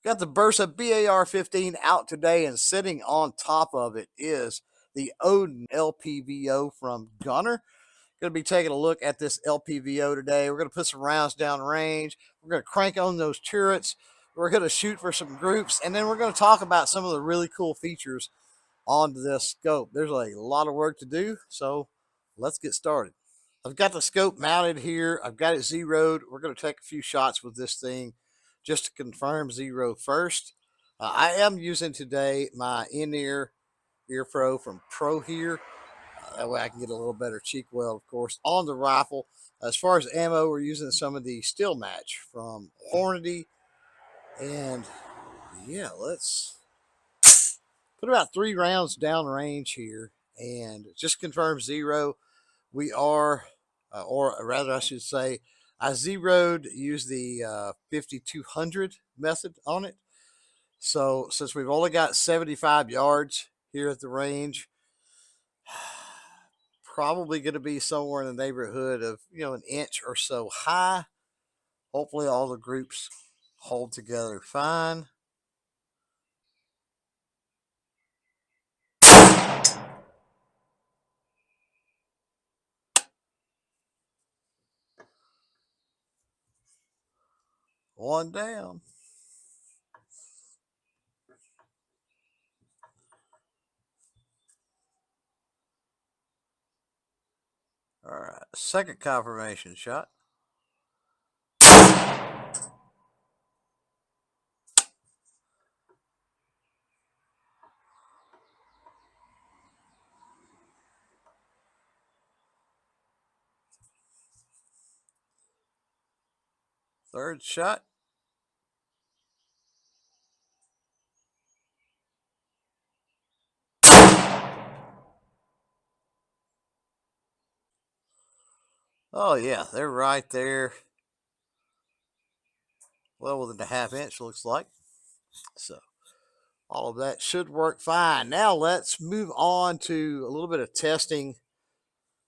Got the Bersa BAR15 out today, and sitting on top of it is the Odin LPVO from GUNNR. Going to be taking a look at this LPVO today. We're going to put some rounds down range. We're going to crank on those turrets. We're going to shoot for some groups, and then we're going to talk about some of the really cool features onto this scope. There's a lot of work to do, so let's get started. I've got the scope mounted here. I've got it zeroed. We're going to take a few shots with this thing just to confirm zero first. I am using today my in-ear ear pro from Pro here. That way I can get a little better cheek weld, of course, on the rifle. As far as ammo, we're using some of the Steel Match from Hornady. And yeah, let's put about 3 rounds down range here and just confirm zero. We are, or rather I should say, I zeroed, used the 5200 method on it. So since we've only got 75 yards here at the range, probably going to be somewhere in the neighborhood of, an inch or so high. Hopefully all the groups hold together fine. One down. All right, second confirmation shot. Third shot. Oh yeah, they're right there. Well within a half inch, looks like. So all of that should work fine. Now let's move on to a little bit of testing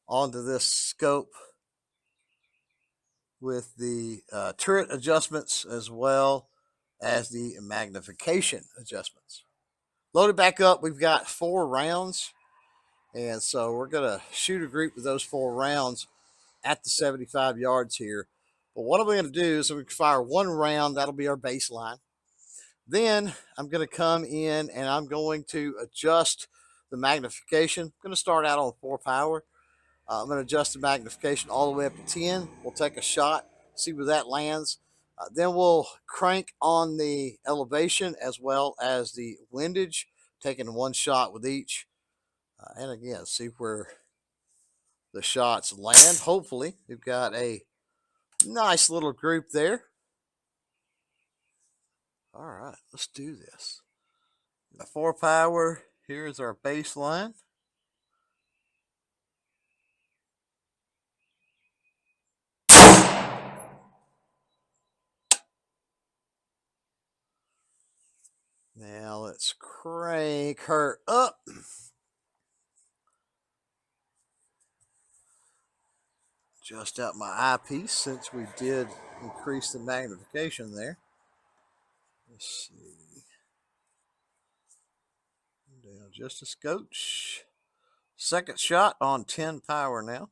onto this scope with the turret adjustments as well as the magnification adjustments. Loaded back up, we've got 4 rounds. And so we're going to shoot a group with those 4 rounds at the 75 yards here. But what I'm going to do is we can fire 1 round. That'll be our baseline. Then I'm going to come in and I'm going to adjust the magnification. I'm going to start out on 4 power. I'm going to adjust the magnification all the way up to 10. We'll take a shot, see where that lands. Then we'll crank on the elevation as well as the windage, taking 1 shot with each. And again, see where the shots land. Hopefully, we've got a nice little group there. All right, let's do this. The 4 power, here's our baseline. Now let's crank her up. Adjust out my eyepiece since we did increase the magnification there. Let's see. Down just a scotch. Second shot on 10 power now.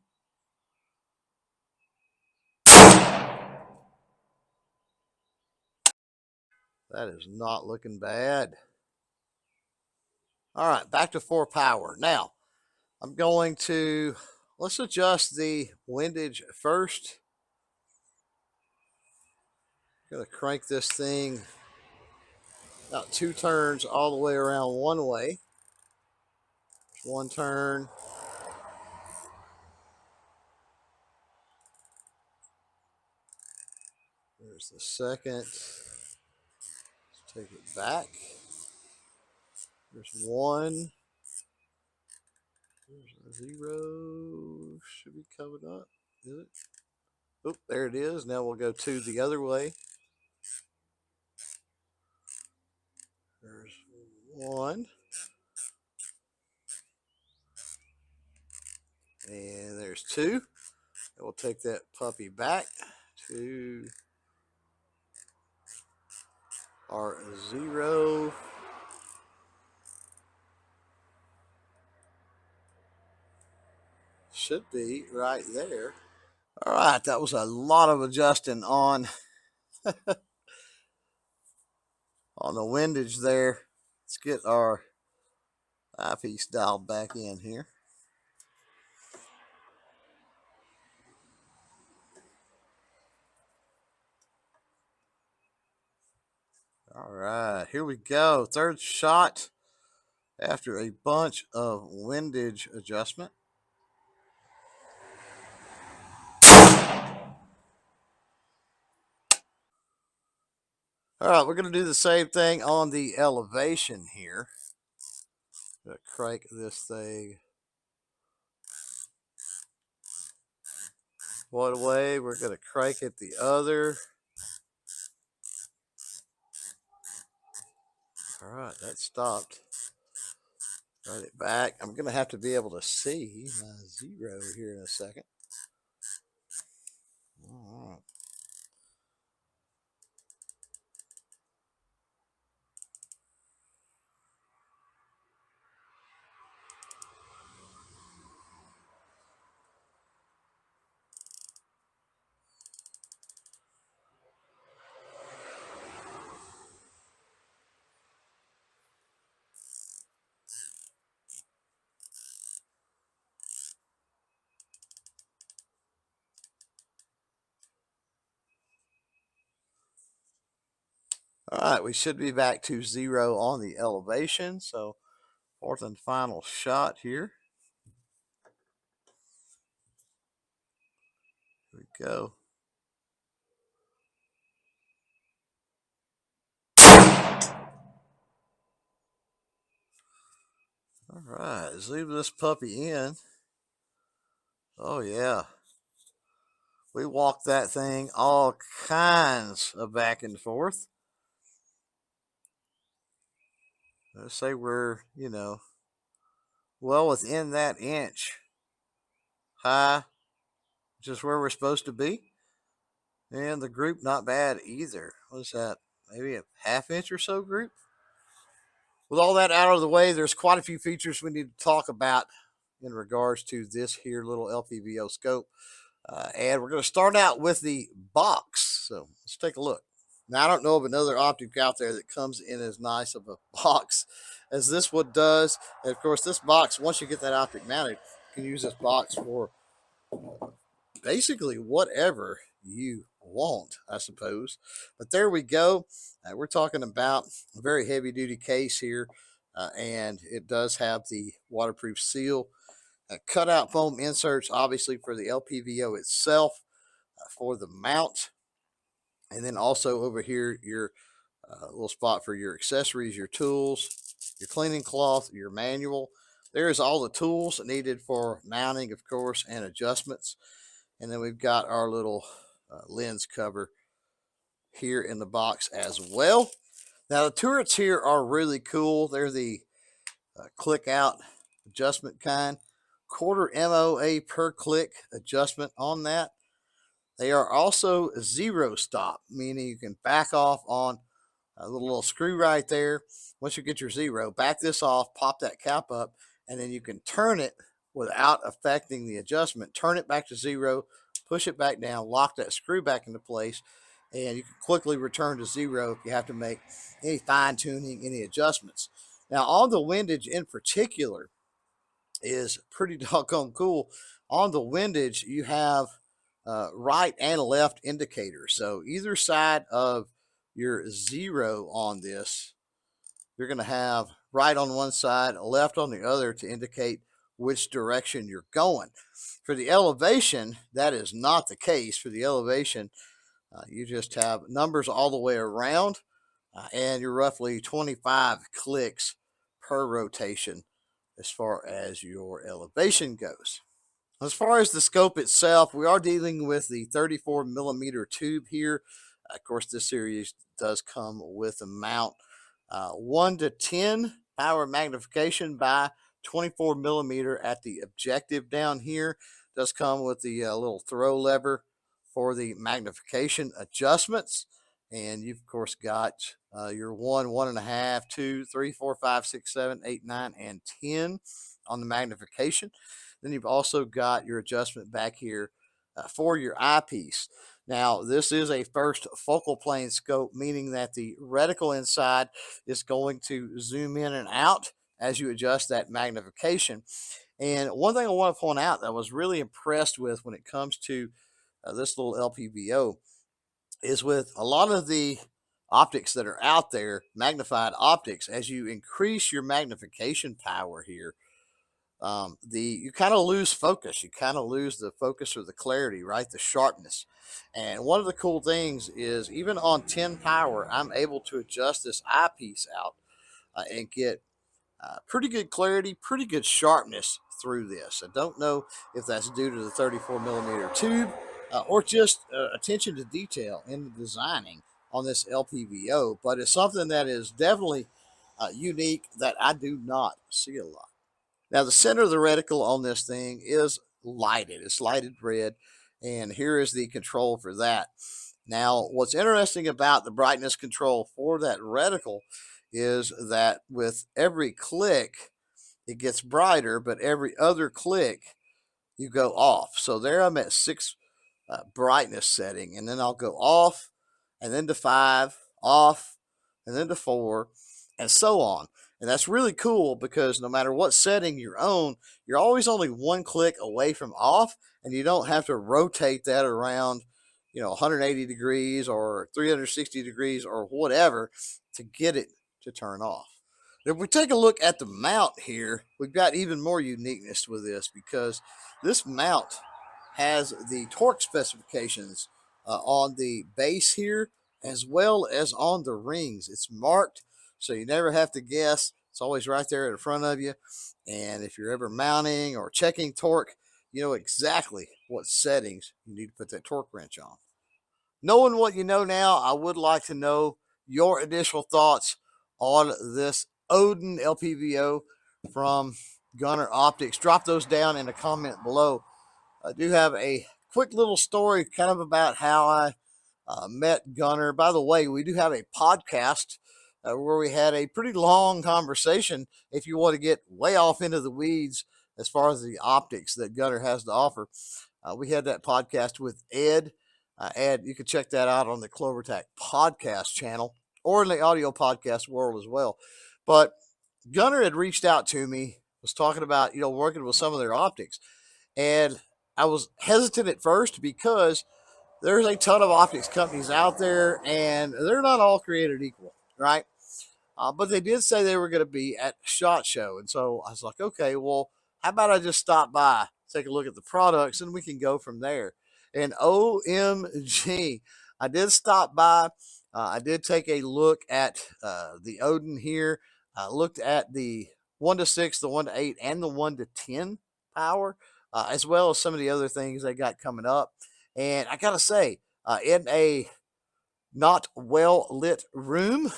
That is not looking bad. All right, back to 4 power. Now, I'm going to, let's adjust the windage first. I'm going to crank this thing about 2 turns all the way around one way. 1 turn. There's the second. Let's take it back. There's 1. There's a 0. Should be coming up. Is it? Oh, there it is. Now we'll go 2 the other way. There's 1. And there's 2. And we'll take that puppy back. 2. our 0. Should be right there. All right, that was a lot of adjusting on the windage there. Let's get our eyepiece dialed back in here. All right, here we go. Third shot after a bunch of windage adjustment. All right, we're going to do the same thing on the elevation here. Crank this thing one way. We're going to crank it the other. All right, that stopped. Run it back. I'm going to have to be able to see my 0 here in a second. All right. All right, we should be back to 0 on the elevation. So, fourth and final shot here. Here we go. All right, let's leave this puppy in. Oh, yeah. We walked that thing all kinds of back and forth. Let's say we're, well within that inch high, which is where we're supposed to be. And the group, not bad either. What's that? Maybe a half inch or so group? With all that out of the way, there's quite a few features we need to talk about in regards to this here little LPVO scope. And we're going to start out with the box. So let's take a look. Now, I don't know of another optic out there that comes in as nice of a box as this one does. And of course, this box, once you get that optic mounted, you can use this box for basically whatever you want, I suppose. But there we go. We're talking about a very heavy duty case here, and it does have the waterproof seal. Cutout foam inserts, obviously, for the LPVO itself, for the mount. And then also over here, your little spot for your accessories, your tools, your cleaning cloth, your manual. There's all the tools needed for mounting, of course, and adjustments. And then we've got our little lens cover here in the box as well. Now, the turrets here are really cool. They're the click out adjustment kind. Quarter MOA per click adjustment on that. They are also 0 stop, meaning you can back off on a little screw right there. Once you get your 0, back this off, pop that cap up, and then you can turn it without affecting the adjustment. Turn it back to 0, push it back down, lock that screw back into place, and you can quickly return to 0 if you have to make any fine tuning, any adjustments. Now, on the windage in particular is pretty doggone cool. On the windage, you have right and left indicators. So either side of your 0 on this, you're going to have right on one side, left on the other to indicate which direction you're going. For the elevation, that is not the case. For the elevation, you just have numbers all the way around, and you're roughly 25 clicks per rotation as far as your elevation goes. As far as the scope itself, we are dealing with the 34 millimeter tube here. Of course, this series does come with a mount 1-10 power magnification by 24 millimeter at the objective down here. Does come with the little throw lever for the magnification adjustments. And you've of course got your 1, 1.5, 2, 3, 4, 5, 6, 7, 8, 9, and 10 on the magnification. Then you've also got your adjustment back here for your eyepiece. Now, this is a first focal plane scope, meaning that the reticle inside is going to zoom in and out as you adjust that magnification. And one thing I want to point out that I was really impressed with when it comes to this little LPVO is with a lot of the optics that are out there, magnified optics, as you increase your magnification power here, you kind of lose focus. You kind of lose the focus or the clarity, right? The sharpness. And one of the cool things is even on 10 power, I'm able to adjust this eyepiece out and get pretty good clarity, pretty good sharpness through this. I don't know if that's due to the 34 millimeter tube or just attention to detail in the designing on this LPVO, but it's something that is definitely unique that I do not see a lot. Now, the center of the reticle on this thing is lighted. It's lighted red, and here is the control for that. Now, what's interesting about the brightness control for that reticle is that with every click, it gets brighter, but every other click, you go off. So there I'm at 6 brightness setting, and then I'll go off, and then to 5, off, and then to 4, and so on. And that's really cool because no matter what setting you're on, you're always only one click away from off, and you don't have to rotate that around, 180 degrees or 360 degrees or whatever to get it to turn off. If we take a look at the mount here, we've got even more uniqueness with this because this mount has the torque specifications on the base here as well as on the rings. It's marked so you never have to guess. It's always right there in front of you. And if you're ever mounting or checking torque, you know exactly what settings you need to put that torque wrench on. Knowing what you know now, I would like to know your initial thoughts on this Odin LPVO from GUNNR Optics. Drop those down in a comment below. I do have a quick little story kind of about how I met GUNNR. By the way, we do have a podcast where we had a pretty long conversation if you want to get way off into the weeds as far as the optics that GUNNR has to offer. We had that podcast with Ed. Ed, you can check that out on the CloverTac podcast channel or in the audio podcast world as well. But GUNNR had reached out to me, was talking about, working with some of their optics. And I was hesitant at first because there's a ton of optics companies out there and they're not all created equal, right? But they did say they were going to be at SHOT Show. And so I was like, okay, well, how about I just stop by, take a look at the products, and we can go from there. And OMG, I did stop by. I did take a look at the Odin here. I looked at the 1-6, the 1-8, and the 1-10 power, as well as some of the other things they got coming up. And I got to say, in a not well lit room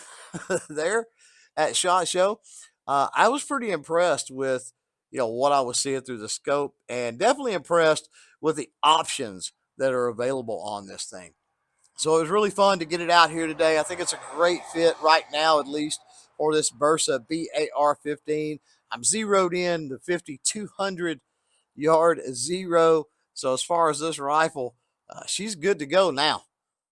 there at SHOT Show, I was pretty impressed with what I was seeing through the scope, and definitely impressed with the options that are available on this thing. So it was really fun to get it out here today. I think it's a great fit right now, at least for this Bersa BAR15. I'm zeroed in the 5,200 yard zero. So as far as this rifle, she's good to go now.